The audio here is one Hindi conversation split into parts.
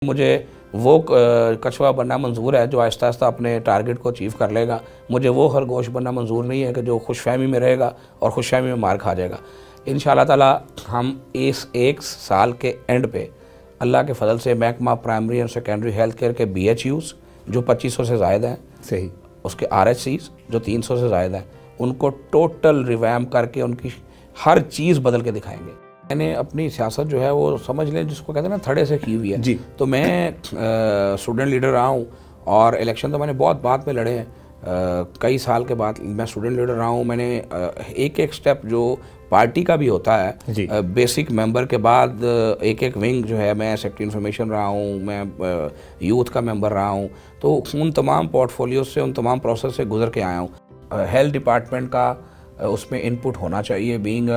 मुझे वो कछुआ बनना मंजूर है जो आहिस्ता आहिस्ता अपने टारगेट को अचीव कर लेगा। मुझे वो खरगोश बनना मंजूर नहीं है कि जो खुशफहमी में रहेगा और खुशफहमी में मार खा जाएगा। इंशाअल्लाह ताला हम इस एक साल के एंड पे अल्लाह के फजल से महकमा primary and secondary health care के BHUs जो 2500 से ज़ायद हैं, सही, उसके RHCs जो 300 से ज़ायद हैं, उनको टोटल रिवैम्प करके उनकी हर चीज़ बदल के दिखाएंगे। मैंने अपनी सियासत जो है वो समझ लें जिसको कहते हैं ना थड़े से की हुई है जी। तो मैं स्टूडेंट लीडर रहा हूँ और इलेक्शन तो मैंने बहुत बाद में लड़े हैं। कई साल के बाद मैं स्टूडेंट लीडर रहा हूँ। मैंने एक एक स्टेप जो पार्टी का भी होता है बेसिक मेंबर के बाद एक एक विंग जो है, मैं सेक्रेटरी इन्फॉर्मेशन रहा हूँ, मैं यूथ का मेंबर रहा हूँ, तो उन तमाम पोर्टफोलियो से उन तमाम प्रोसेस से गुजर के आया हूँ। हेल्थ डिपार्टमेंट का उसमें इनपुट होना चाहिए। Being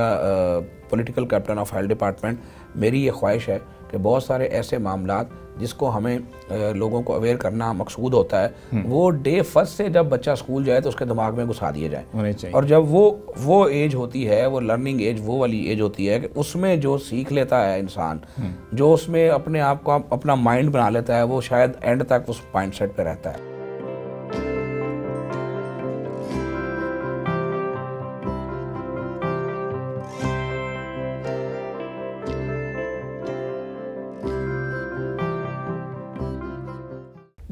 political captain of health department मेरी ये ख्वाहिश है कि बहुत सारे ऐसे मामलात जिसको हमें लोगों को अवेयर करना मकसूद होता है वो डे फर्स्ट से जब बच्चा स्कूल जाए तो उसके दिमाग में घुसा दिए जाए। और जब वो एज होती है, वो लर्निंग एज, वो वाली एज होती है कि उसमें जो सीख लेता है इंसान, जो उसमें अपने आप को अपना माइंड बना लेता है, वो शायद एंड तक उस माइंड सेट पर रहता है।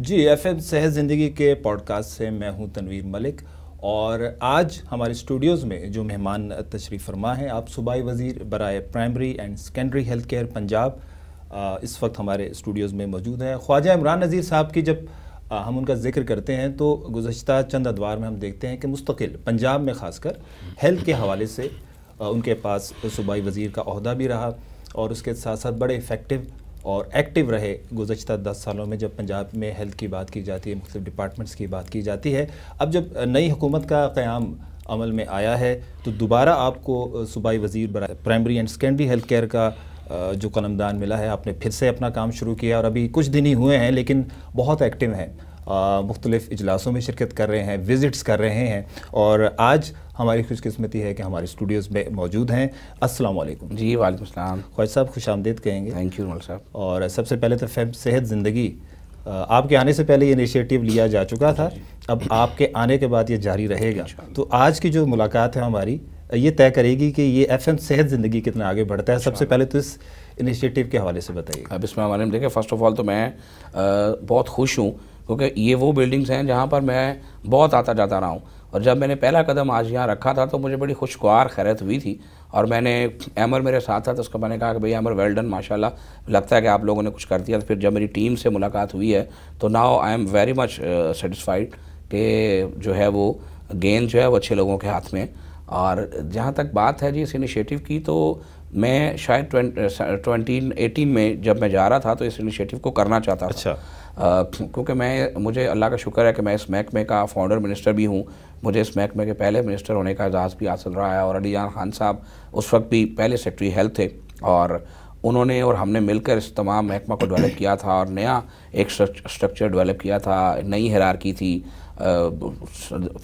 जी, FM सेहत ज़िंदगी के पॉडकास्ट से मैं हूं तनवीर मलिक और आज हमारे स्टूडियोज़ में जो मेहमान तशरीफ़ फरमा हैं, आप सूबाई वज़ीर बराए primary and secondary health care Punjab इस वक्त हमारे स्टूडियोज़ में मौजूद हैं। ख्वाजा इमरान नज़ीर साहब की जब हम उनका जिक्र करते हैं तो गुज़श्ता चंद अदवार में हम देखते हैं कि मुस्तकिल पंजाब में ख़ासकर हेल्थ के हवाले से उनके पास सूबाई वज़ीर का ओहदा भी रहा और उसके साथ साथ बड़े इफ़ेक्टिव और एक्टिव रहे गुज़श्ता 10 सालों में। जब पंजाब में हेल्थ की बात की जाती है, मुख्तलिफ डिपार्टमेंट्स की बात की जाती है, अब जब नई हुकूमत का क़याम अमल में आया है तो दोबारा आपको सूबाई वज़ीर primary and secondary health care का जो कलमदान मिला है, आपने फिर से अपना काम शुरू किया और अभी कुछ दिन ही हुए हैं लेकिन बहुत एक्टिव हैं, मुख्तलिफ इजलासों में शिरकत कर रहे हैं, विज़िट्स कर रहे हैं और आज हमारी खुशकिस्मती है कि हमारे स्टूडियोज़ में मौजूद हैं। अस्सलाम वालेकुम। जी वालेकुम सलाम। ख्वाजा साहब खुशामदीद कहेंगे। थैंक यू मौलवी साहब। और सबसे पहले तो FM सेहत ज़िंदगी आपके आने से पहले ये इनिशिएटिव लिया जा चुका था, अब आपके आने के बाद ये जारी रहेगा। तो आज की जो मुलाकात है हमारी ये तय करेगी कि ये FM सेहत ज़िंदगी कितना आगे बढ़ता है। सबसे पहले तो इस इनिशिएटिव के हवाले से बताइए। अब इसमें हमारे में देखें, फ़र्स्ट ऑफ़ ऑल तो मैं बहुत खुश हूँ क्योंकि ये वो बिल्डिंग्स हैं जहाँ पर मैं बहुत आता जाता रहा हूँ और जब मैंने पहला कदम आज यहाँ रखा था तो मुझे बड़ी खुशगवार खैरियत हुई थी और मैंने अमर मेरे साथ था तो उसको मैंने कहा कि भाई अमर वेल डन, माशाल्लाह, लगता है कि आप लोगों ने कुछ कर दिया। तो फिर जब मेरी टीम से मुलाकात हुई है तो now I am very much satisfied कि जो है वो गेंद जो है वो अच्छे लोगों के हाथ में। और जहाँ तक बात है जी इस इनिशिएटिव की, तो मैं शायद 2018 में जब मैं जा रहा था तो इस इनिशिएटिव को करना चाहता था। अच्छा। क्योंकि मुझे अल्लाह का शुक्र है कि मैं इस महकमे का फाउंडर मिनिस्टर भी हूँ। मुझे इस महकमे के पहले मिनिस्टर होने का एजाज़ भी हासिल रहा है और अली जान खान साहब उस वक्त भी पहले सेक्रेटरी हेल्थ थे और उन्होंने और हमने मिलकर इस तमाम महकमा को डेवलप किया था और नया एक स्ट्रक्चर डेवलप किया था, नई हिरारकी थी।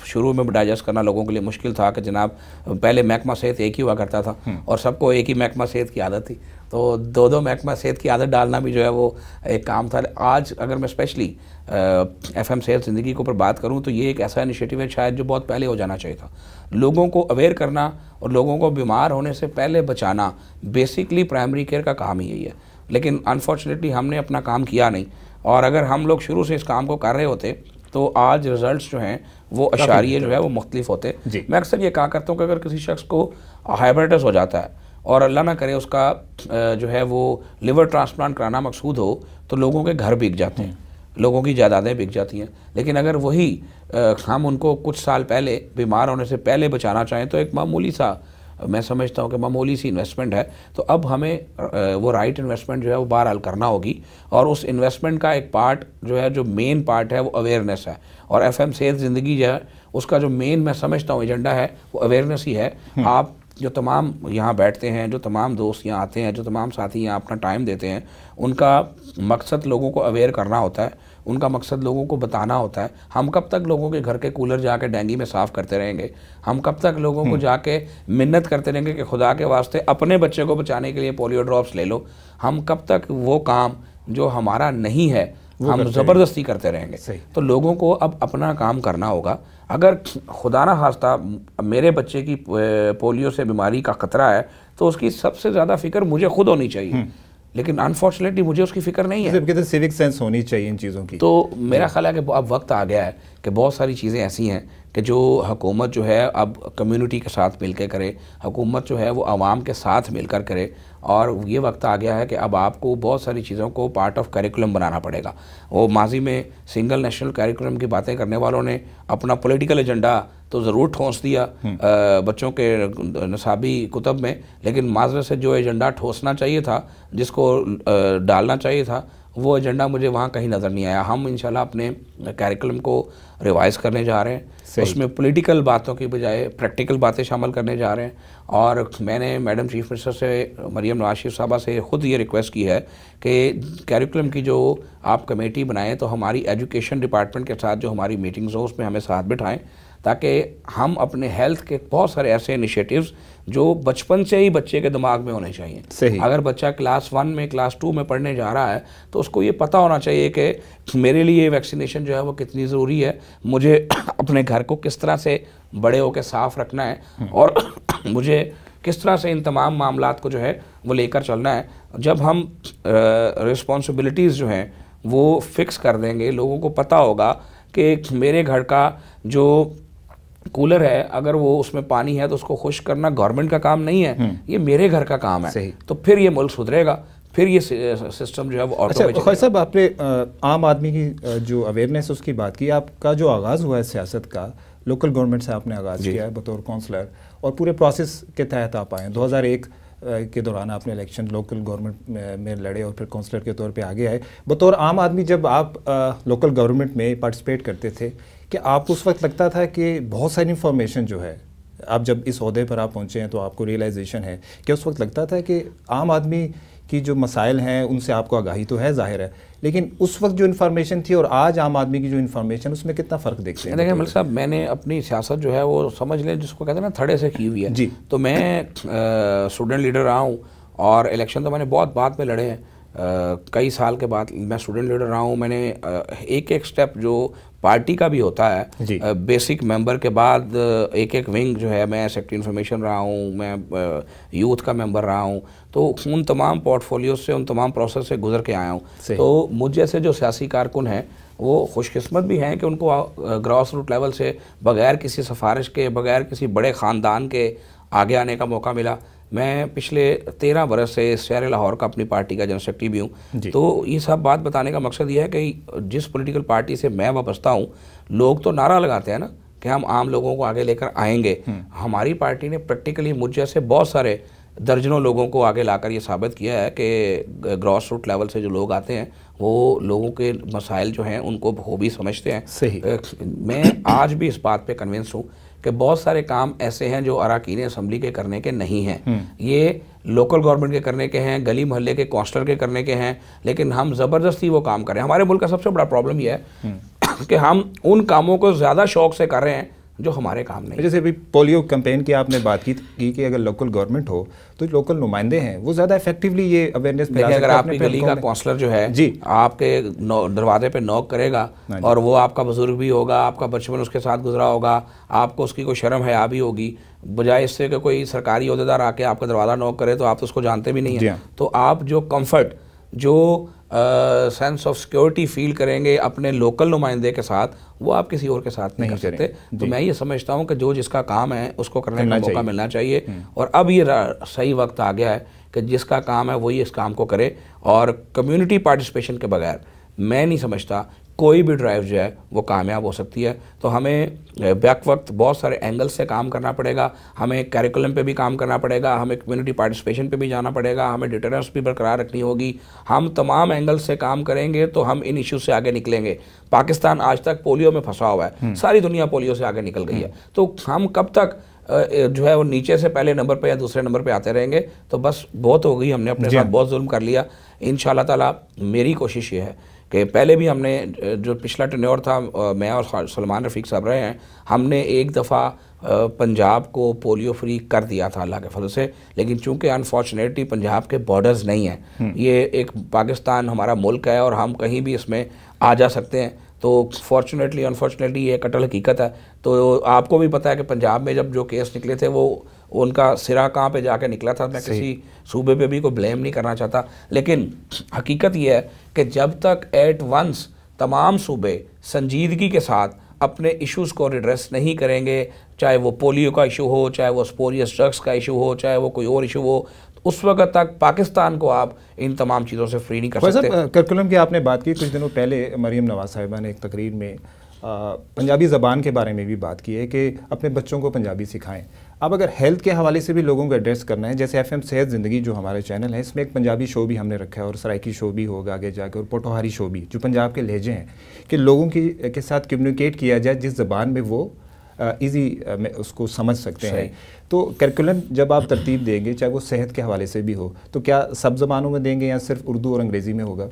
शुरू में डाइजेस्ट करना लोगों के लिए मुश्किल था कि जनाब पहले महकमा सेहत एक ही हुआ करता था और सबको एक ही महकमा सेहत की आदत थी, तो दो महकमा सेहत की आदत डालना भी जो है वो एक काम था। आज अगर मैं स्पेशली FM सेहत ज़िंदगी के ऊपर बात करूं तो ये एक ऐसा इनिशिएटिव है शायद जो बहुत पहले हो जाना चाहिए था। लोगों को अवेयर करना और लोगों को बीमार होने से पहले बचाना बेसिकली प्राइमरी केयर का काम ही यही है, लेकिन अनफॉर्चुनेटली हमने अपना काम किया नहीं। और अगर हम लोग शुरू से इस काम को कर रहे होते तो आज रिज़ल्ट्स जो हैं वो अशारिये जो है वो मुख्तलिफ होते। मैं अक्सर ये कहा करता हूँ कि अगर किसी शख्स को हाइपेटाइटिस हो जाता है और अल्लाह ना करे उसका जो है वो लिवर ट्रांसप्लांट कराना मकसूद हो तो लोगों के घर बिक जाते हैं, लोगों की जायदादें बिक जाती हैं। लेकिन अगर वही हम उनको कुछ साल पहले बीमार होने से पहले बचाना चाहें तो एक मामूली सा, मैं समझता हूँ कि मामूली सी इन्वेस्टमेंट है, तो अब हमें वो राइट इन्वेस्टमेंट जो है वो बहरहाल करना होगी और उस इन्वेस्टमेंट का एक पार्ट जो है, जो मेन पार्ट है वो अवेयरनेस है और FM सेहत ज़िंदगी जो है उसका जो मेन मैं समझता हूँ एजेंडा है वो अवेयरनेस ही है। आप जो तमाम यहाँ बैठते हैं, जो तमाम दोस्त यहाँ आते हैं, जो तमाम साथी यहाँ अपना टाइम देते हैं, उनका मकसद लोगों को अवेयर करना होता है, उनका मकसद लोगों को बताना होता है। हम कब तक लोगों के घर के कूलर जाके डेंगी में साफ़ करते रहेंगे? हम कब तक लोगों को जाके मिन्नत करते रहेंगे कि खुदा के वास्ते अपने बच्चे को बचाने के लिए पोलियो ड्रॉप्स ले लो? हम कब तक वो काम जो हमारा नहीं है हम ज़बरदस्ती करते रहेंगे। तो लोगों को अब अपना काम करना होगा। अगर खुदा ना खास्ता मेरे बच्चे की पोलियो से बीमारी का ख़तरा है तो उसकी सबसे ज़्यादा फ़िक्र मुझे खुद होनी चाहिए, लेकिन अनफॉर्चुनेटली मुझे उसकी फ़िक्र नहीं है। कहते सिविक सेंस होनी चाहिए इन चीज़ों की। तो मेरा ख्याल है कि अब वक्त आ गया है कि बहुत सारी चीज़ें ऐसी हैं कि जो हुकूमत जो है अब कम्युनिटी के साथ मिलकर करे, हुकूमत जो है वो आवाम के साथ मिलकर करे, और ये वक्त आ गया है कि अब आपको बहुत सारी चीज़ों को पार्ट ऑफ करिकुलम बनाना पड़ेगा। वो माजी में सिंगल नेशनल करिकुलम की बातें करने वालों ने अपना पॉलिटिकल एजेंडा तो ज़रूर ठोंस दिया बच्चों के निसाबी कुतब में, लेकिन माजरत से जो एजेंडा ठोसना चाहिए था, जिसको डालना चाहिए था, वो एजेंडा मुझे वहाँ कहीं नज़र नहीं आया। हम इंशाल्लाह अपने करिकुलम को रिवाइज़ करने जा रहे हैं, उसमें पॉलिटिकल बातों की बजाय प्रैक्टिकल बातें शामिल करने जा रहे हैं। और मैंने मैडम चीफ मिनिस्टर से, मरियम नवाज शरीफ साहबा से ख़ुद ये रिक्वेस्ट की है कि करिकुलम की जो आप कमेटी बनाएं तो हमारी एजुकेशन डिपार्टमेंट के साथ जो हमारी मीटिंग्स हो उसमें हमें साथ बिठाएं, ताकि हम अपने हेल्थ के बहुत सारे ऐसे इनिशिएटिव्स जो बचपन से ही बच्चे के दिमाग में होने चाहिए। अगर बच्चा क्लास 1 में क्लास 2 में पढ़ने जा रहा है तो उसको ये पता होना चाहिए कि मेरे लिए वैक्सीनेशन जो है वो कितनी ज़रूरी है, मुझे अपने घर को किस तरह से बड़े होकर साफ़ रखना है, और मुझे किस तरह से इन तमाम मामलात को जो है वो लेकर चलना है। जब हम रिस्पॉन्सिबिलिटीज़ जो हैं वो फिक्स कर देंगे, लोगों को पता होगा कि मेरे घर का जो कूलर है अगर वो उसमें पानी है तो उसको खुश्क करना गवर्नमेंट का काम नहीं है, ये मेरे घर का काम है, तो फिर ये मुल्क सुधरेगा, फिर ये सिस्टम जो है वो ऑटोमेटिक। अच्छा साहब, आपने आम आदमी की जो अवेयरनेस उसकी बात की, आपका जो आगाज़ हुआ है सियासत का लोकल गवर्नमेंट से आपने आगाज़ किया है बतौर काउंसलर, और पूरे प्रोसेस के तहत आप आए। 2001 के दौरान आपने इलेक्शन लोकल गवर्नमेंट में लड़े और फिर काउंसलर के तौर पे आगे आए। बतौर आम आदमी जब आप लोकल गवर्नमेंट में पार्टिसिपेट करते थे, कि आपको उस वक्त लगता था कि बहुत सारी इन्फॉर्मेशन जो है, आप जब इस ओहदे पर आप पहुँचे हैं तो आपको रियलाइजेशन है कि उस वक्त लगता था कि आम आदमी की जो मसाइल हैं उनसे आपको आगाही तो है, ज़ाहिर है, लेकिन उस वक्त जो इन्फॉर्मेशन थी और आज आम आदमी की जो इन्फॉर्मेशन, उसमें कितना फ़र्क देखते हैं? देखिए मलिक साहब, मैंने अपनी सियासत जो है वो समझ लें जिसको कहते हैं ना थड़े से की हुई है जी। तो मैं स्टूडेंट लीडर रहा हूँ, और इलेक्शन तो मैंने बहुत बाद में लड़े हैं, कई साल के बाद मैं स्टूडेंट लीडर रहा हूँ। मैंने एक एक स्टेप जो पार्टी का भी होता है, बेसिक मेंबर के बाद एक एक विंग जो है, मैं सेक्रेटरी इन्फॉर्मेशन रहा हूँ, मैं यूथ का मेंबर रहा हूँ, तो उन तमाम पोर्टफोलियो से, उन तमाम प्रोसेस से गुजर के आया हूँ। तो मुझ जैसे जो सियासी कारकुन हैं वो खुशकिस्मत भी हैं कि उनको ग्रास रूट लेवल से बग़ैर किसी सिफारिश के, बग़ैर किसी बड़े ख़ानदान के आगे आने का मौका मिला। मैं पिछले 13 बरस से शहर लाहौर का अपनी पार्टी का जनरल सेक्रेटरी भी हूँ। तो ये सब बात बताने का मकसद ये है कि जिस पॉलिटिकल पार्टी से मैं वाबस्ता हूँ, लोग तो नारा लगाते हैं ना कि हम आम लोगों को आगे लेकर आएंगे। हमारी पार्टी ने प्रैक्टिकली मुझ जैसे बहुत सारे दर्जनों लोगों को आगे लाकर ये साबित किया है कि ग्रास रूट लेवल से जो लोग आते हैं वो लोगों के मसाइल जो हैं उनको बखूबी समझते हैं। सही। मैं आज भी इस बात पे कन्विंस हूँ कि बहुत सारे काम ऐसे हैं जो अरकान असम्बली के करने के नहीं हैं, ये लोकल गवर्नमेंट के करने के हैं, गली मोहल्ले के काउंसलर के करने के हैं, लेकिन हम ज़बरदस्ती वो काम करें। हमारे मुल्क का सबसे बड़ा प्रॉब्लम ये है कि हम उन कामों को ज़्यादा शौक से कर रहे हैं जो हमारे काम नहीं। जैसे अभी पोलियो कैंपेन की आपने बात की कि अगर लोकल गवर्नमेंट हो तो लोकल नुमाइंदे हैं वो ज़्यादा इफेक्टिवली ये अवेयरनेस फैला सकते हैं। अगर आपकी गली का काउंसलर जो है जी आपके दरवाजे पे नॉक करेगा और वो आपका बुजुर्ग भी होगा, आपका बचपन उसके साथ गुजरा होगा, आपको उसकी कोई शर्म हया भी होगी, बजाय इससे कि कोई सरकारी ओहदेदार आके आपका दरवाज़ा नॉक करे तो आप तो उसको जानते भी नहीं हैं, तो आप जो कम्फर्ट, जो सेंस ऑफ सिक्योरिटी फील करेंगे अपने लोकल नुमाइंदे के साथ, वो आप किसी और के साथ नहीं कर सकते। तो मैं ये समझता हूँ कि जो जिसका काम है उसको करने का मौका मिलना चाहिए, और अब ये सही वक्त आ गया है कि जिसका काम है वही इस काम को करे, और कम्युनिटी पार्टिसिपेशन के बगैर मैं नहीं समझता कोई भी ड्राइव जो है वो कामयाब हो सकती है। तो हमें बैक वक्त बहुत सारे एंगल से काम करना पड़ेगा, हमें करिकुलम पे भी काम करना पड़ेगा, हमें कम्युनिटी पार्टिसिपेशन पे भी जाना पड़ेगा, हमें डिटरेंस भी बरकरार रखनी होगी। हम तमाम एंगल से काम करेंगे तो हम इन इश्यूज से आगे निकलेंगे। पाकिस्तान आज तक पोलियो में फंसा हुआ है, सारी दुनिया पोलियो से आगे निकल गई है, तो हम कब तक जो है वो नीचे से पहले नंबर पे या दूसरे नंबर पे आते रहेंगे तो बस बहुत हो गई, हमने अपने साथ बहुत जुल्म कर लिया। इंशाल्लाह ताला मेरी कोशिश ये है कि पहले भी हमने जो पिछला टेन्योर था, मैं और सलमान रफ़ीक साहब रहे हैं, हमने एक दफ़ा पंजाब को पोलियो फ्री कर दिया था अल्लाह के फजल से, लेकिन चूंकि अनफॉर्चुनेटली पंजाब के बॉर्डर्स नहीं हैं, ये एक पाकिस्तान हमारा मुल्क है और हम कहीं भी इसमें आ जा सकते हैं, तो फॉर्चुनेटली अनफॉर्चुनेटली ये कटल हकीकत है। तो आपको भी पता है कि पंजाब में जब जो केस निकले थे वो उनका सिरा कहाँ पे जाके निकला था। मैं किसी सूबे पे भी कोई ब्लेम नहीं करना चाहता, लेकिन हकीकत ये है कि जब तक एट वंस तमाम सूबे संजीदगी के साथ अपने इश्यूज़ को रिड्रेस नहीं करेंगे, चाहे वो पोलियो का इशू हो, चाहे वो स्पोरियस ड्रग्स का इशू हो, चाहे वो कोई और इशू हो, उस वक्त तक पाकिस्तान को आप इन तमाम चीज़ों से फ्री नहीं कर सकते। करिकुलम की आपने बात की, कुछ दिनों पहले मरीम नवाज साहिबा ने एक तकरीर में पंजाबी ज़बान के बारे में भी बात की है कि अपने बच्चों को पंजाबी सिखाएं। अब अगर हेल्थ के हवाले से भी लोगों को एड्रेस करना है, जैसे FM सेहत ज़िंदगी जो हमारे चैनल है, इसमें एक पंजाबी शो भी हमने रखा है और सराइकी शो भी होगा आगे जाकर, और पोटोहारी शो भी, जो पंजाब के लहजे हैं, कि लोगों के साथ कम्युनिकेट किया जाए जिस ज़बान में वो ईजी में उसको समझ सकते हैं। तो करिकुलम जब आप तरतीब देंगे, चाहे वो सेहत के हवाले से भी हो, तो क्या सब ज़बानों में देंगे या सिर्फ उर्दू और अंग्रेज़ी में होगा?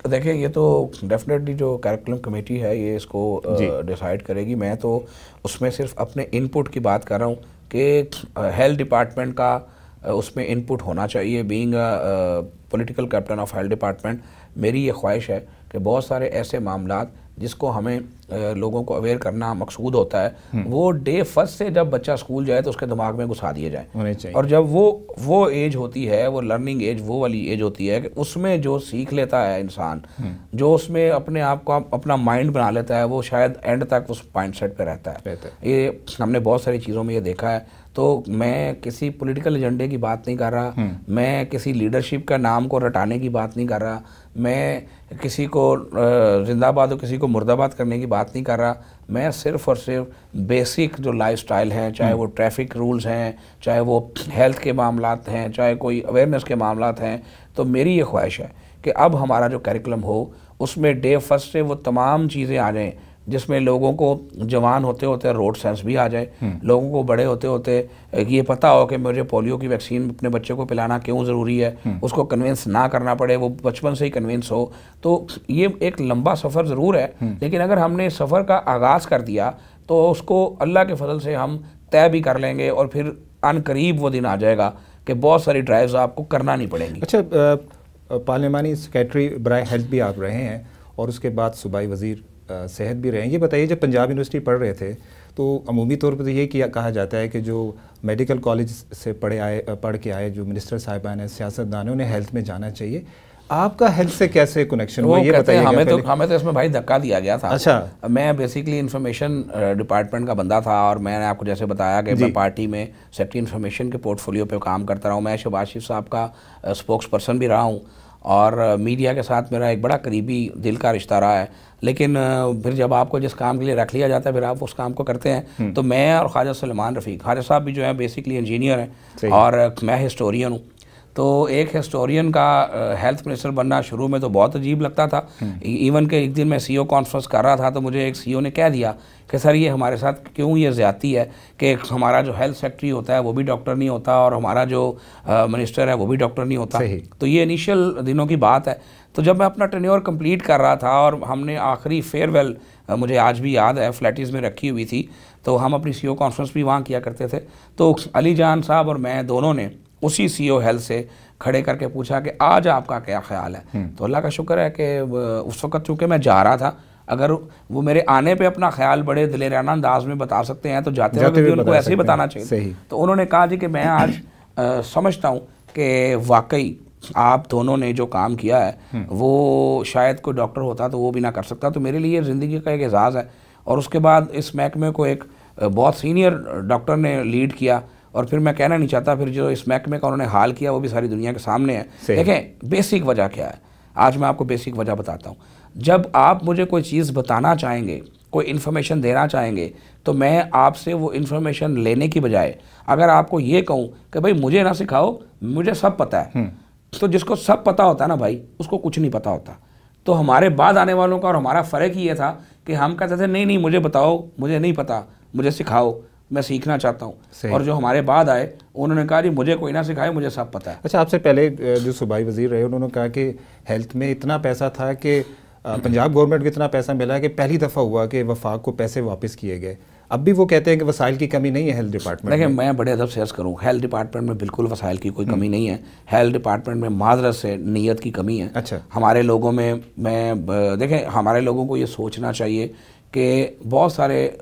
देखें, ये तो डेफिनेटली जो करिकुलम कमेटी है ये इसको डिसाइड करेगी। मैं तो उसमें सिर्फ अपने इनपुट की बात कर रहा हूँ कि हेल्थ डिपार्टमेंट का उसमें इनपुट होना चाहिए। Being political captain of health department, मेरी ये ख्वाहिश है कि बहुत सारे ऐसे मामलात जिसको हमें लोगों को अवेयर करना मकसूद होता है, वो डे फर्स्ट से जब बच्चा स्कूल जाए तो उसके दिमाग में घुसा दिए जाए। और जब वो एज होती है, वो लर्निंग एज, वो वाली एज होती है कि उसमें जो सीख लेता है इंसान, जो उसमें अपने आप को अपना माइंड बना लेता है, वो शायद एंड तक उस माइंड सेट पर रहता है। ये हमने बहुत सारी चीज़ों में ये देखा है। तो मैं किसी पॉलिटिकल एजेंडे की बात नहीं कर रहा, मैं किसी लीडरशिप का नाम को रटाने की बात नहीं कर रहा, मैं किसी को जिंदाबाद और किसी को मुर्दाबाद करने की बात नहीं कर रहा। मैं सिर्फ और सिर्फ बेसिक जो लाइफस्टाइल हैं, चाहे वो ट्रैफिक रूल्स हैं, चाहे वो हेल्थ के मामलात हैं, चाहे कोई अवेयरनेस के मामलात हैं, तो मेरी ये ख्वाहिश है कि अब हमारा जो करिकुलम हो उसमें डे फर्स्ट से वो तमाम चीज़ें आ जाएँ जिसमें लोगों को जवान होते होते रोड सेंस भी आ जाए, लोगों को बड़े होते होते ये पता हो कि मुझे पोलियो की वैक्सीन अपने बच्चे को पिलाना क्यों ज़रूरी है, उसको कन्विंस ना करना पड़े, वो बचपन से ही कन्विंस हो। तो ये एक लंबा सफ़र ज़रूर है, लेकिन अगर हमने सफ़र का आगाज़ कर दिया तो उसको अल्लाह के फजल से हम तय भी कर लेंगे और फिर अनकरीब वो दिन आ जाएगा कि बहुत सारी ड्राइव्स आपको करना नहीं पड़ेंगी। अच्छा, पार्लिमानी सेक्रेटरी बराए हेल्थ भी आप रहे हैं और उसके बाद सूबाई वज़ीर सेहत भी रहे हैं। ये बताइए, जब पंजाब यूनिवर्सिटी पढ़ रहे थे तो अमूमी तौर पर तो ये कहा जाता है कि जो मेडिकल कॉलेज से पढ़ के आए जो मिनिस्टर साहिबान हैं, सियासतदान हैं, उन्हें हेल्थ में जाना चाहिए। आपका हेल्थ से कैसे कनेक्शन हुआ, ये बताइए। हमें तो इसमें भाई धक्का दिया गया था। अच्छा, मैं बेसिकली इन्फॉर्मेशन डिपार्टमेंट का बंदा था और मैंने आपको जैसे बताया कि मैं पार्टी में सेक्रेटरी इन्फॉर्मेशन के पोर्टफोलियो पे काम करता रहा हूँ। मैं शहबाज शरीफ साहब का स्पोक्स पर्सन भी रहा हूँ और मीडिया के साथ मेरा एक बड़ा करीबी दिल का रिश्ता रहा है। लेकिन फिर जब आपको जिस काम के लिए रख लिया जाता है फिर आप उस काम को करते हैं। तो मैं और ख्वाजा सलमान रफ़ीक, ख्वाजा साहब भी जो है बेसिकली इंजीनियर हैं और मैं हिस्टोरियन हूँ। तो एक हिस्टोरियन का हेल्थ मिनिस्टर बनना शुरू में तो बहुत अजीब लगता था। इवन के एक दिन मैं CEO कॉन्फ्रेंस कर रहा था तो मुझे एक CEO ने कह दिया कि सर ये हमारे साथ क्यों ये ज़्यादती है कि हमारा जो हेल्थ सेक्रेटरी होता है वो भी डॉक्टर नहीं होता और हमारा जो मिनिस्टर है वो भी डॉक्टर नहीं होता। तो ये इनिशियल दिनों की बात है। तो जब मैं अपना टेन्योर कंप्लीट कर रहा था और हमने आखिरी फेयरवेल, मुझे आज भी याद है, फ्लैटिस में रखी हुई थी, तो हम अपनी CEO कॉन्फ्रेंस भी वहाँ किया करते थे। तो अली जान साहब और मैं दोनों ने उसी CEO हेल्थ से खड़े करके पूछा कि आज आपका क्या ख्याल है। तो अल्लाह का शुक्र है कि उस वक़्त चूँकि मैं जा रहा था, अगर वो मेरे आने पे अपना ख्याल बड़े दिलेराना अंदाज में बता सकते हैं तो जाते वक्त भी उनको ऐसे ही बताना चाहिए। तो उन्होंने कहा जी कि मैं आज समझता हूँ कि वाकई आप दोनों ने जो काम किया है वो शायद कोई डॉक्टर होता तो वो भी ना कर सकता। तो मेरे लिए ज़िंदगी का एक एजाज़ है। और उसके बाद इस महकमे को एक बहुत सीनियर डॉक्टर ने लीड किया और फिर मैं कहना नहीं चाहता, फिर जो इस महकमे का उन्होंने हाल किया वो भी सारी दुनिया के सामने है। देखें बेसिक वजह क्या है, आज मैं आपको बेसिक वजह बताता हूँ। जब आप मुझे कोई चीज़ बताना चाहेंगे, कोई इन्फॉर्मेशन देना चाहेंगे, तो मैं आपसे वो इन्फॉर्मेशन लेने की बजाय अगर आपको ये कहूँ कि भाई मुझे ना सिखाओ, मुझे सब पता है, तो जिसको सब पता होता है ना भाई, उसको कुछ नहीं पता होता। तो हमारे बाद आने वालों का और हमारा फ़र्क ही ये था कि हम कहते थे नहीं नहीं मुझे बताओ, मुझे नहीं पता, मुझे सिखाओ। मैं सीखना चाहता हूँ। और जो हमारे बाद आए उन्होंने कहा जी मुझे कोई ना सिखाए, मुझे सब पता है। अच्छा, आपसे पहले जो सूबाई वजीर रहे उन्होंने कहा कि हेल्थ में इतना पैसा था कि पंजाब गवर्नमेंट को इतना पैसा मिला कि पहली दफ़ा हुआ कि वफाक को पैसे वापस किए गए। अब भी वो कहते हैं कि वसाइल की कमी नहीं है हेल्थ डिपार्टमेंट में। देखिए मैं बड़े अदब से अर्ज़ करूँ, हेल्थ डिपार्टमेंट में बिल्कुल वसाइल की कोई कमी नहीं है। हेल्थ डिपार्टमेंट में माजरत से नीयत की कमी है। अच्छा, हमारे लोगों में देखें हमारे लोगों को ये सोचना चाहिए कि बहुत सारे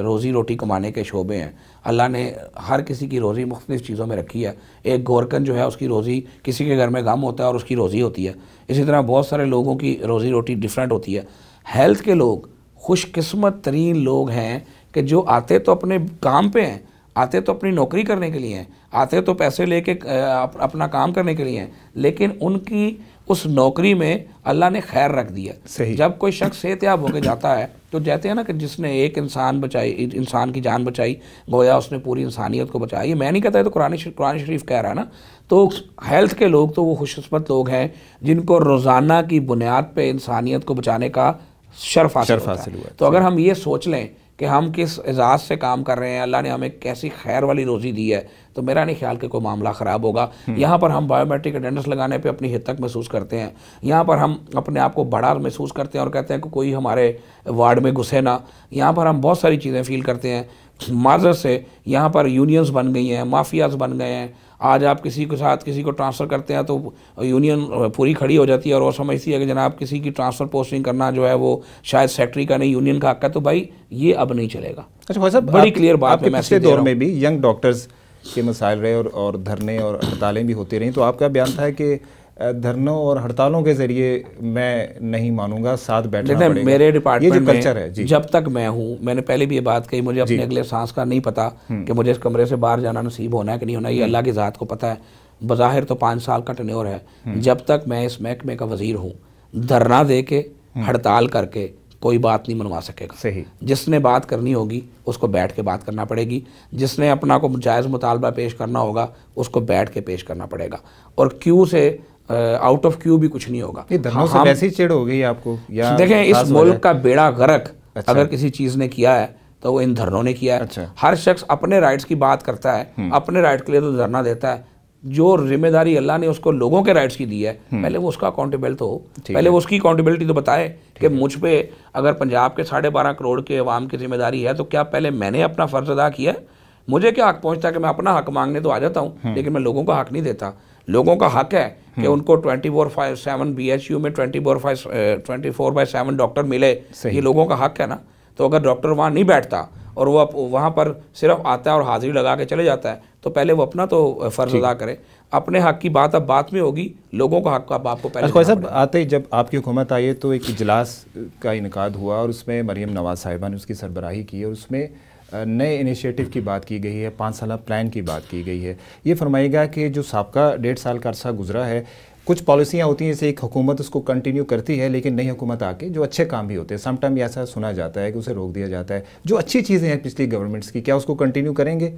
रोज़ी रोटी कमाने के शोबे हैं। अल्लाह ने हर किसी की रोज़ी मुख्तलिफ़ चीज़ों में रखी है। एक गोरकन जो है उसकी रोज़ी किसी के घर में गम होता है और उसकी रोज़ी होती है। इसी तरह बहुत सारे लोगों की रोज़ी रोटी डिफरेंट होती है। हेल्थ के लोग खुशकिस्मत तरीन लोग हैं कि जो आते तो अपने काम पे हैं, आते तो अपनी नौकरी करने के लिए हैं, आते तो पैसे लेके अपना काम करने के लिए हैं, लेकिन उनकी उस नौकरी में अल्लाह ने खैर रख दिया। जब कोई शख्स सेहतयाब होकर जाता है तो कहते हैं ना कि जिसने एक इंसान बचाई, इंसान की जान बचाई, गोया उसने पूरी इंसानियत को बचाया। ये मैं नहीं कहता, है तो कुरान शरीफ कह रहा है ना। तो हेल्थ के लोग तो वो खुशकिस्मत लोग हैं जिनको रोज़ाना की बुनियाद पे इंसानियत को बचाने का शर्फ हासिल हुआ है। तो अगर हम ये सोच लें कि हम किस एजाज़ से काम कर रहे हैं, अल्लाह ने हमें कैसी खैर वाली रोज़ी दी है, तो मेरा नहीं ख्याल कि कोई मामला ख़राब होगा। यहाँ पर हम बायोमेट्रिक अटेंडेंस लगाने पे अपनी हित तक महसूस करते हैं, यहाँ पर हम अपने आप को बड़ा महसूस करते हैं और कहते हैं कि कोई हमारे वार्ड में घुसे ना। यहाँ पर हम बहुत सारी चीज़ें फ़ील करते हैं। माजरत से यहाँ पर यूनियंस बन गई हैं, माफियाज बन गए हैं। आज आप किसी के साथ किसी को ट्रांसफ़र करते हैं तो यूनियन पूरी खड़ी हो जाती है और वो समझती है कि जनाब किसी की ट्रांसफ़र पोस्टिंग करना जो है वो शायद सेक्रेटरी का नहीं, यूनियन का हक है। तो भाई ये अब नहीं चलेगा। अच्छा साहब, बड़ी क्लियर बात है। पिछले दौर में भी यंग डॉक्टर्स के मसाइल रहे और धरने और हड़तालें भी होती रहीं, तो आपका बयान था कि धरनों और हड़तालों के जरिए मैं नहीं मानूंगा, साथ बैठना पड़ेगा। मेरे डिपार्टमेंट ये जो कल्चर है जी, जब तक मैं हूँ, मैंने पहले भी ये बात कही, मुझे अपने अगले सांस का नहीं पता कि मुझे इस कमरे से बाहर जाना नसीब होना है कि नहीं होना, ये अल्लाह की ज़ात को पता है। बज़ाहिर तो 5 साल का टेन्योर है। जब तक मैं इस महकमे का वजीर हूँ, धरना दे के हड़ताल करके कोई बात नहीं मनवा सकेगा। सही। जिसने बात करनी होगी उसको बैठ के बात करना पड़ेगी, जिसने अपना को जायज़ मुतालबा पेश करना होगा उसको बैठ के पेश करना पड़ेगा। और क्यू से आउट ऑफ क्यू भी कुछ नहीं होगा। से वैसी चिढ़ हो गई आपको? या देखें इस मुल्क का बेड़ा गर्क अगर किसी चीज़ ने किया है तो वो इन धरनों ने किया है। अच्छा। हर शख्स अपने राइट्स की बात करता है, अपने राइट के लिए तो धरना देता है। जो जिम्मेदारी अल्लाह ने उसको लोगों के राइट्स की दी है, पहले वो उसका अकाउंटेबल तो हो, पहले वो उसकी अकाउंटेबिलिटी तो बताए कि मुझ पे अगर पंजाब के 12.5 करोड़ के अवाम की जिम्मेदारी है तो क्या पहले मैंने अपना फ़र्ज़ अदा किया है? मुझे क्या हक पहुँचता है कि मैं अपना हक मांगने तो आ जाता हूँ, लेकिन मैं लोगों का हक नहीं देता। लोगों का हक है कि उनको 24/7 BHU में 24/7 डॉक्टर मिले, ये लोगों का हक है ना। तो अगर डॉक्टर वहाँ नहीं बैठता और वो वहाँ पर सिर्फ आता है और हाजिरी लगा के चले जाता है, तो पहले वो अपना तो फ़र्ज़ अदा करे। अपने हक की बात अब बाद में होगी, लोगों का हक का आपको पहले। साहब आते ही जब आपकी हुकूमत आई है तो एक इजलास का इनकाद हुआ और उसमें मरीम नवाज़ साहिबा ने उसकी सरबराही की और उसमें नए इनिशिएटिव की बात की गई है, 5 साल प्लान की बात की गई है। ये फरमाइएगा कि जो साबका 1.5 साल का अरसा गुजरा है, कुछ पॉलिसियाँ होती हैं जैसे एक हुकूमत उसको कंटिन्यू करती है, लेकिन नई हुकूमत आके जो अच्छे काम भी होते हैं, समटाइम ऐसा सुना जाता है कि उसे रोक दिया जाता है। जो अच्छी चीज़ें हैं पिछली गवर्नमेंट्स की, क्या उसको कंटिन्यू करेंगे?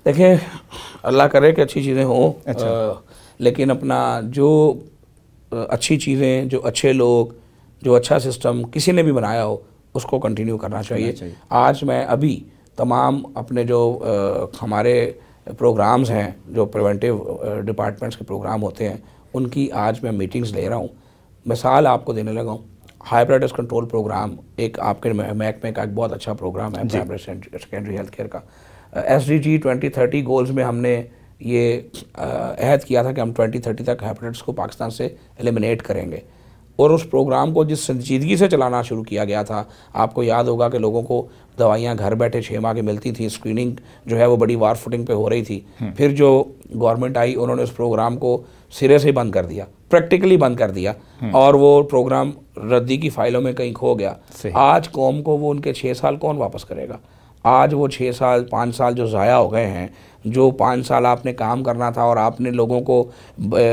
देखिए अल्लाह करे कि अच्छी चीज़ें हों। अच्छा। लेकिन अपना जो अच्छी चीज़ें, जो अच्छे लोग, जो अच्छा सिस्टम किसी ने भी बनाया हो उसको कंटिन्यू करना चाहिए। आज मैं अभी तमाम अपने जो हमारे प्रोग्राम्स हैं, जो प्रिवेंटिव डिपार्टमेंट्स के प्रोग्राम होते हैं, उनकी आज मैं मीटिंग्स ले रहा हूँ। मिसाल आपको देने लगा हूँ, हाइपेटाइटिस कंट्रोल प्रोग्राम एक आपके महकमे का एक बहुत अच्छा प्रोग्राम है, प्राइमरी सेकेंडरी हेल्थ केयर का। SDG 2030 गोल्स में हमने ये अहद किया था कि हम 2030 तक हेपेटाइटिस को पाकिस्तान से एलिमिनेट करेंगे। और उस प्रोग्राम को जिस संजीदगी से चलाना शुरू किया गया था, आपको याद होगा कि लोगों को दवाइयाँ घर बैठे 6 माह की मिलती थी, स्क्रीनिंग जो है वो बड़ी वार फुटिंग पे हो रही थी। फिर जो गवर्नमेंट आई उन्होंने उस प्रोग्राम को सिरे से बंद कर दिया, प्रैक्टिकली बंद कर दिया, और वो प्रोग्राम रद्दी की फाइलों में कहीं खो गया। आज कौम को वो उनके 6 साल कौन वापस करेगा? आज वो 6 साल 5 साल जो ज़ाया हो गए हैं, जो 5 साल आपने काम करना था और आपने लोगों को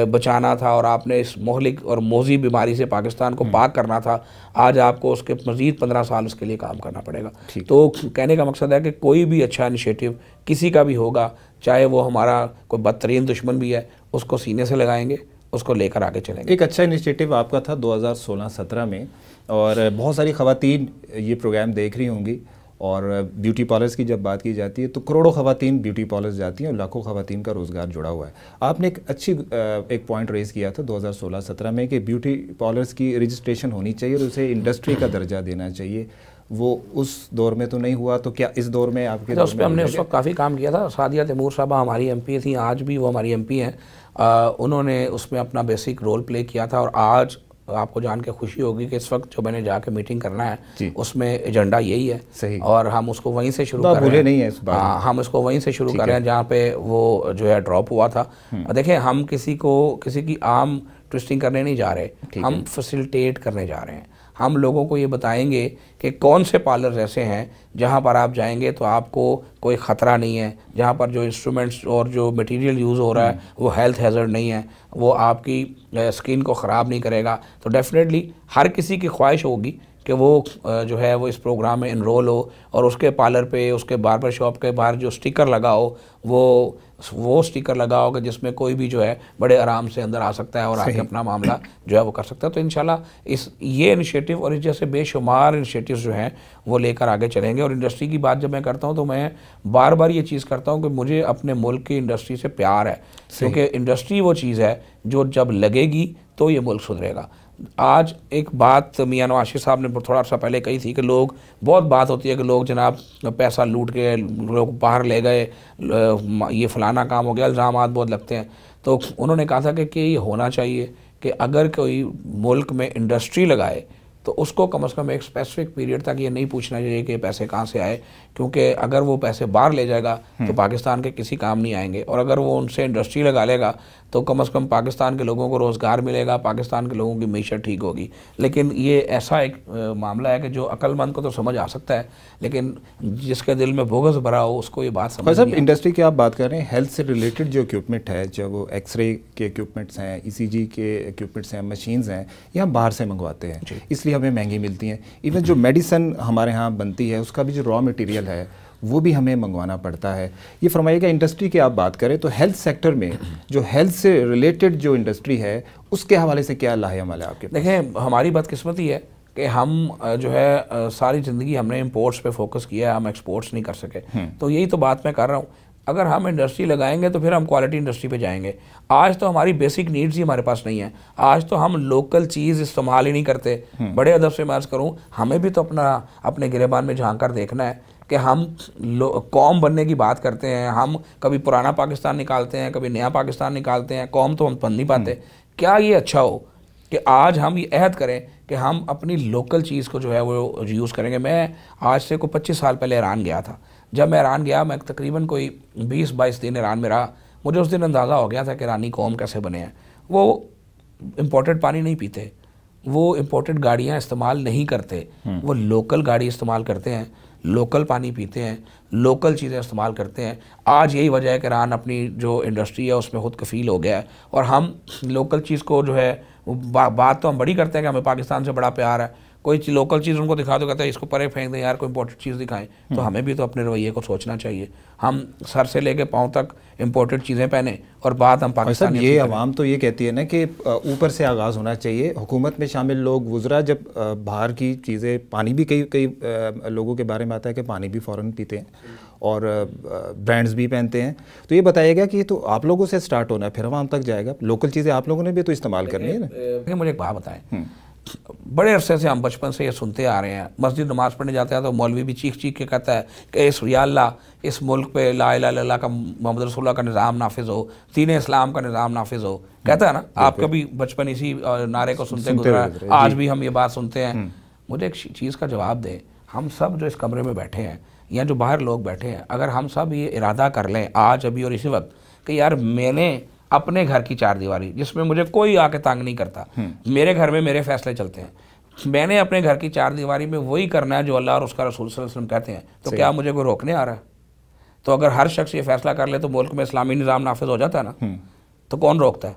बचाना था और आपने इस मोहलिक और मोजी बीमारी से पाकिस्तान को पाक करना था, आज आपको उसके मज़ीद 15 साल उसके लिए काम करना पड़ेगा। तो कहने का मकसद है कि कोई भी अच्छा इनिशिएटिव किसी का भी होगा, चाहे वो हमारा कोई बदतरीन दुश्मन भी है, उसको सीने से लगाएंगे, उसको लेकर आगे चलेंगे। एक अच्छा इनिशिएटिव आपका था 2016-17 में, और बहुत सारी ख़वातीन ये प्रोग्राम देख रही होंगी और ब्यूटी पार्लर्स की जब बात की जाती है तो करोड़ों ख़वातीन ब्यूटी पार्लर्स जाती हैं और लाखों ख़वातीन का रोज़गार जुड़ा हुआ है। आपने एक पॉइंट रेज़ किया था 2016-17 में कि ब्यूटी पार्लर्स की रजिस्ट्रेशन होनी चाहिए और उसे इंडस्ट्री का दर्जा देना चाहिए। वो उस दौर में तो नहीं हुआ, तो क्या इस दौर में आपके उस पर हमने उस वक्त काफ़ी काम किया था। सादिया तैमूर साहबा हमारी MP थी, आज भी वो हमारी MP हैं। उन्होंने उसमें अपना बेसिक रोल प्ले किया था और आज आपको जान के खुशी होगी कि इस वक्त जो मैंने जाके मीटिंग करना है उसमें एजेंडा यही है। सही। और हम उसको वहीं से शुरू कर रहे हैं। नहीं है इस बार। हम इसको वहीं से शुरू कर रहे हैं जहाँ पे वो जो है ड्रॉप हुआ था। देखिए, हम किसी की आर्म ट्विस्टिंग करने नहीं जा रहे, हम फैसिलिटेट करने जा रहे हैं। हम लोगों को ये बताएंगे कि कौन से पार्लर्स ऐसे हैं जहाँ पर आप जाएंगे तो आपको कोई ख़तरा नहीं है, जहाँ पर जो इंस्ट्रूमेंट्स और जो मटेरियल यूज़ हो रहा है वो हेल्थ हैज़र्ड नहीं है, वो आपकी स्किन को ख़राब नहीं करेगा। तो डेफिनेटली हर किसी की ख्वाहिश होगी कि वो जो है वो इस प्रोग्राम में इनरोल हो और उसके पार्लर पे, उसके बार्बर शॉप के बाहर जो स्टिकर लगा हो वो स्टिकर लगा हो कि जिसमें कोई भी जो है बड़े आराम से अंदर आ सकता है और आके अपना मामला जो है वो कर सकता है। तो इंशाल्लाह ये इनिशिएटिव और इस जैसे बेशुमार इनिशिएटिव्स जो हैं वो लेकर आगे चलेंगे। और इंडस्ट्री की बात जब मैं करता हूँ तो मैं बार बार ये चीज़ करता हूँ कि मुझे अपने मुल्क की इंडस्ट्री से प्यार है, क्योंकि इंडस्ट्री वो चीज़ है जो जब लगेगी तो ये मुल्क सुधरेगा। आज एक बात मियां नवाज शरीफ साहब ने थोड़ा सा पहले कही थी कि लोग, बहुत बात होती है कि लोग जनाब पैसा लूट के लोग बाहर ले गए, ये फलाना काम हो गया, इल्ज़ामात बहुत लगते हैं। तो उन्होंने कहा था कि ये होना चाहिए कि अगर कोई मुल्क में इंडस्ट्री लगाए तो उसको कम से कम एक स्पेसिफिक पीरियड तक ये नहीं पूछना चाहिए कि पैसे कहाँ से आए, क्योंकि अगर वो पैसे बाहर ले जाएगा तो पाकिस्तान के किसी काम नहीं आएंगे। और अगर वो उनसे इंडस्ट्री लगा लेगा तो कम से कम पाकिस्तान के लोगों को रोज़गार मिलेगा, पाकिस्तान के लोगों की मीशत ठीक होगी। लेकिन ये ऐसा एक मामला है कि जो अक्लमंद को तो समझ आ सकता है, लेकिन जिसके दिल में बुग़्ज़ भरा हो उसको ये बात समझ नहीं। इंडस्ट्री की आप बात कर रहे हैं, हेल्थ से रिलेटेड जो इक्विपमेंट है, चाहे वो एक्सरे के इक्विपमेंट्स हैं, ECG के इक्विपमेंट्स हैं, मशीन्स हैं, ये हम बाहर से मंगवाते हैं, इसलिए हमें महंगी मिलती हैं। इवन जो मेडिसिन हमारे यहाँ बनती है उसका भी जो रॉ मटेरियल है वो भी हमें मंगवाना पड़ता है। ये फरमाइएगा, इंडस्ट्री की आप बात करें तो हेल्थ सेक्टर में जो हेल्थ से रिलेटेड जो इंडस्ट्री है उसके हवाले से क्या लाहेअमल है आपके पास? देखें, हमारी बदकिस्मती है कि हम जो है सारी ज़िंदगी हमने इंपोर्ट्स पे फोकस किया है, हम एक्सपोर्ट्स नहीं कर सके। तो यही तो बात मैं कर रहा हूँ, अगर हम इंडस्ट्री लगाएंगे तो फिर हम क्वालिटी इंडस्ट्री पे जाएंगे। आज तो हमारी बेसिक नीड्स ही हमारे पास नहीं है, आज तो हम लोकल चीज़ इस्तेमाल ही नहीं करते। बड़े अदब से मैं अर्ज़ करूँ, हमें भी तो अपने गिरेबान में झांक कर देखना है कि हम कौम बनने की बात करते हैं, हम कभी पुराना पाकिस्तान निकालते हैं, कभी नया पाकिस्तान निकालते हैं, कौम तो हम बन नहीं पाते। क्या ये अच्छा हो कि आज हम ये अहद करें कि हम अपनी लोकल चीज़ को जो है वो यूज़ करेंगे। मैं आज से कोई 25 साल पहले ईरान गया था। जब मैं ईरान गया, मैं तकरीबन कोई 20-22 दिन ईरान में रहा। मुझे उस दिन अंदाज़ा हो गया था कि ईरानी कौम कैसे बने हैं। वो इम्पोर्टेड पानी नहीं पीते, वो इम्पोर्टेड गाड़ियाँ इस्तेमाल नहीं करते, वो लोकल गाड़ी इस्तेमाल करते हैं, लोकल पानी पीते हैं, लोकल चीज़ें इस्तेमाल करते हैं। आज यही वजह है कि ईरान अपनी जो इंडस्ट्री है उसमें खुद कफ़ील हो गया है। और हम लोकल चीज़ को जो है बात तो हम बड़ी करते हैं कि हमें पाकिस्तान से बड़ा प्यार है, कोई लोकल चीज़ उनको दिखा दो, कहते हैं इसको परे फेंक दें यार, कोई इंपोर्टेड चीज़ दिखाएं। तो हमें भी तो अपने रवैये को सोचना चाहिए। हम सर से लेके पाँव तक इंपोर्टेड चीज़ें पहने और बात हम पाकिस्तान। ये आवाम तो ये कहती है ना कि ऊपर से आगाज़ होना चाहिए। हुकूमत में शामिल लोग वुज़रा जब बाहर की चीज़ें, पानी भी कई लोगों के बारे में आता है कि पानी भी फ़ौरन पीते हैं और ब्रांड्स भी पहनते हैं। तो ये बताइएगा कि ये तो आप लोगों से स्टार्ट होना है, फिर आवाम तक जाएगा। लोकल चीज़ें आप लोगों ने भी तो इस्तेमाल करनी है ना। मुझे एक बात बताएं, बड़े अरसे से हम बचपन से ये सुनते आ रहे हैं, मस्जिद नमाज़ पढ़ने जाते हैं तो मौलवी भी चीख चीख के कहता है कि या अल्लाह इस मुल्क पे ला इलाहा इल्लल्लाह का, मोहम्मद रसूलुल्लाह का निज़ाम नाफिज हो, दीन इस्लाम का निज़ाम नाफिज हो। कहता है ना, आपका भी बचपन इसी नारे को सुनते गुजरा है, आज भी हम ये बात सुनते हैं। मुझे एक चीज़ का जवाब दें, हम सब जो इस कमरे में बैठे हैं या जो बाहर लोग बैठे हैं, अगर हम सब ये इरादा कर लें आज अभी और इसी वक्त कि यार मैंने अपने घर की चार दीवारी जिसमें मुझे कोई आके तंग नहीं करता, मेरे घर में मेरे फैसले चलते हैं, मैंने अपने घर की चार दीवारी में वही करना है जो अल्लाह और उसका रसूल सल्लल्लाहु अलैहि वसल्लम कहते हैं, तो क्या मुझे कोई रोकने आ रहा है? तो अगर हर शख्स ये फैसला कर ले तो मुल्क में इस्लामी निज़ाम नाफिज हो जाता है ना, तो कौन रोकता है?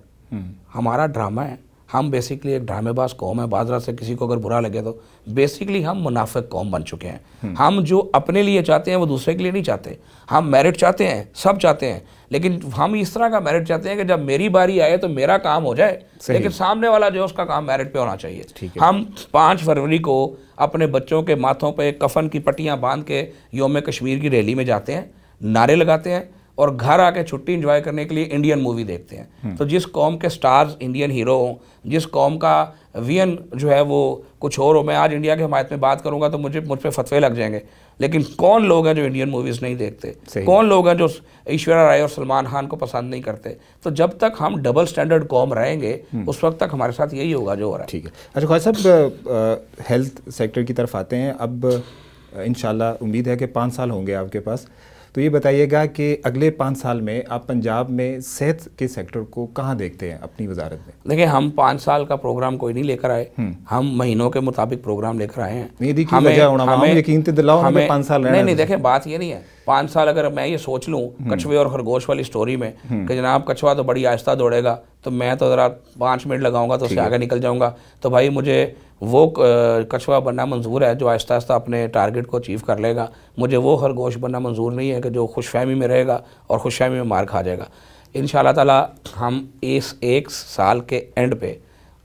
हमारा ड्रामा है, हम बेसिकली एक ड्रामेबाज कौम है, बाजरा से किसी को अगर बुरा लगे तो बेसिकली हम मुनाफिक कौम बन चुके हैं। हम जो अपने लिए चाहते हैं वो दूसरे के लिए नहीं चाहते। हम मेरिट चाहते हैं, सब चाहते हैं, लेकिन हम इस तरह का मेरिट चाहते हैं कि जब मेरी बारी आए तो मेरा काम हो जाए, लेकिन सामने वाला जो उसका काम मेरिट पे होना चाहिए। हम 5 फरवरी को अपने बच्चों के माथों पे कफन की पट्टियां बांध के योम कश्मीर की रैली में जाते हैं, नारे लगाते हैं और घर आके छुट्टी एंजॉय करने के लिए इंडियन मूवी देखते हैं। तो जिस कौम के स्टार्स इंडियन हीरो हों, जिस कौम का वियन जो है वो कुछ और हो, मैं आज इंडिया के हमायत में बात करूंगा तो मुझ पे फतवे लग जाएंगे, लेकिन कौन लोग हैं जो इंडियन मूवीज़ नहीं देखते, कौन लोग हैं जो ऐश्वर्या राय और सलमान खान को पसंद नहीं करते। तो जब तक हम डबल स्टैंडर्ड कौम रहेंगे उस वक्त तक हमारे साथ यही होगा जो हो रहा है। ठीक है। अच्छा ख्वाजा साहब, हेल्थ सेक्टर की तरफ आते हैं। अब इंशाल्लाह उम्मीद है कि 5 साल होंगे आपके पास, तो ये बताइएगा कि अगले 5 साल में आप पंजाब में सेहत के सेक्टर को कहाँ देखते हैं अपनी वजारत में? देखिए, हम 5 साल का प्रोग्राम कोई नहीं लेकर आए, हम महीनों के मुताबिक प्रोग्राम लेकर आए हैं। हमें यकीन तो दिलाओ, हमें 5 साल नहीं नहीं, देखिए बात ये नहीं है 5 साल अगर मैं ये सोच लूँ कछुए और खरगोश वाली स्टोरी में कि जनाब कछुआ तो बड़ी आहिस्ता दौड़ेगा तो मैं तो ज़रा 5 मिनट लगाऊंगा तो उससे आगे निकल जाऊंगा, तो भाई मुझे वो कछुआ बनना मंजूर है जो आहिस्ता आहिस्ता अपने टारगेट को अचीव कर लेगा। मुझे वो खरगोश बनना मंजूर नहीं है कि जो खुशफहमी में रहेगा और खुशफहमी में मार खा जाएगा। इंशाअल्लाह ताला हम इस 1 साल के एंड पे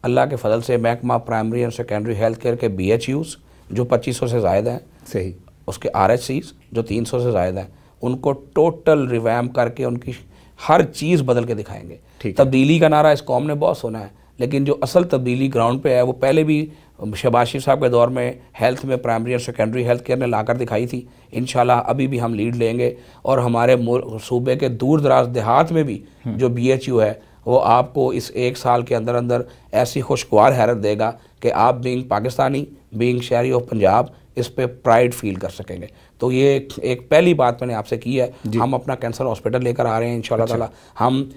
अल्लाह के फजल से महकमा primary and secondary health care के BHUs जो 2500 से ज़ायद हैं, सही, उसके RHCs जो 300 से ज़ायद हैं, उनको टोटल रिवैम्प करके उनकी हर चीज़ बदल के दिखाएंगे। तब्दीली का नारा इस कौम ने बहुत सुना है, लेकिन जो असल तब्दीली ग्राउंड पे है वो पहले भी शहबाज शरीफ साहब के दौर में हेल्थ में प्राइमरी और सेकेंडरी हेल्थ केयर ने लाकर दिखाई थी। इंशाल्लाह अभी भी हम लीड लेंगे और हमारे सूबे के दूर दराज देहात में भी जो BHU है वो आपको इस 1 साल के अंदर अंदर ऐसी खुशगवार हैरत देगा कि आप बीइंग पाकिस्तानी, बीइंग शहरी ऑफ पंजाब, इस पे प्राइड फील कर सकेंगे। तो ये एक पहली बात मैंने आपसे की है। हम अपना कैंसर हॉस्पिटल लेकर आ रहे हैं इंशाल्लाह ताला। हम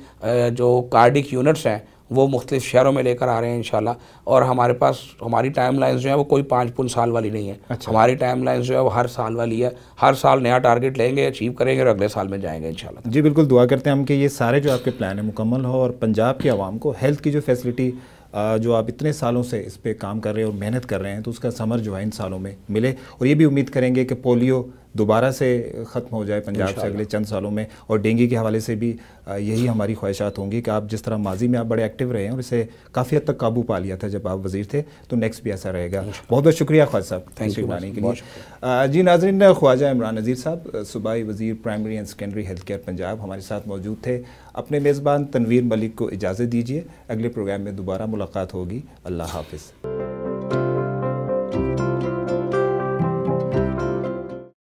जो कार्डिक यूनिट्स हैं वो मुख्तलिफ शहरों में लेकर आ रहे हैं इंशाल्लाह। और हमारे पास हमारी टाइम लाइन्स जो है वो कोई 5 साल वाली नहीं है। हमारी टाइम लाइन्स जो है वो हर साल वाली है। हर साल नया टारगेट लेंगे, अचीव करेंगे और अगले साल में जाएंगे इंशाल्लाह। जी बिल्कुल, दुआ करते हैं हम कि ये सारे जो आपके प्लान है मुकम्मल हो और पंजाब की आवाम को हेल्थ की जो फैसिलिटी जो आप इतने सालों से इस पे काम कर रहे हैं और मेहनत कर रहे हैं तो उसका समर जो है इन सालों में मिले। और ये भी उम्मीद करेंगे कि पोलियो दोबारा से ख़त्म हो जाए पंजाब से अगले चंद सालों में। और डेंगू के हवाले से भी यही हमारी ख्वाहिशात होंगी कि आप जिस तरह माजी में आप बड़े एक्टिव रहे हैं और इसे काफ़ी हद तक काबू पा लिया था जब आप वज़ीर थे, तो नेक्स्ट भी ऐसा रहेगा। बहुत बहुत शुक्रिया ख्वाजा साहब, थैंक यू लाने के लिए। जी नाज़रीन, ख्वाजा इमरान नज़ीर साहब सूबाई वज़ीर primary and secondary health care Punjab हमारे साथ मौजूद थे। अपने मेज़बान तनवीर मलिक को इजाज़त दीजिए, अगले प्रोग्राम में दोबारा मुलाकात होगी। अल्लाह हाफ़िज़।